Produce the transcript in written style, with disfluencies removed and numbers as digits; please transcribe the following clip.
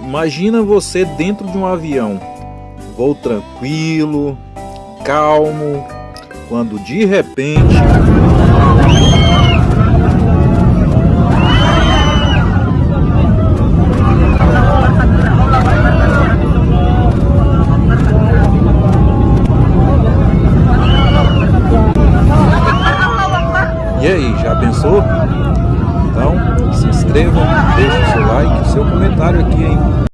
Imagina você dentro de um avião, voo tranquilo, calmo, quando de repente e aí, já pensou? Então, se inscreva, deixe o seu like e o seu comentário aqui, hein?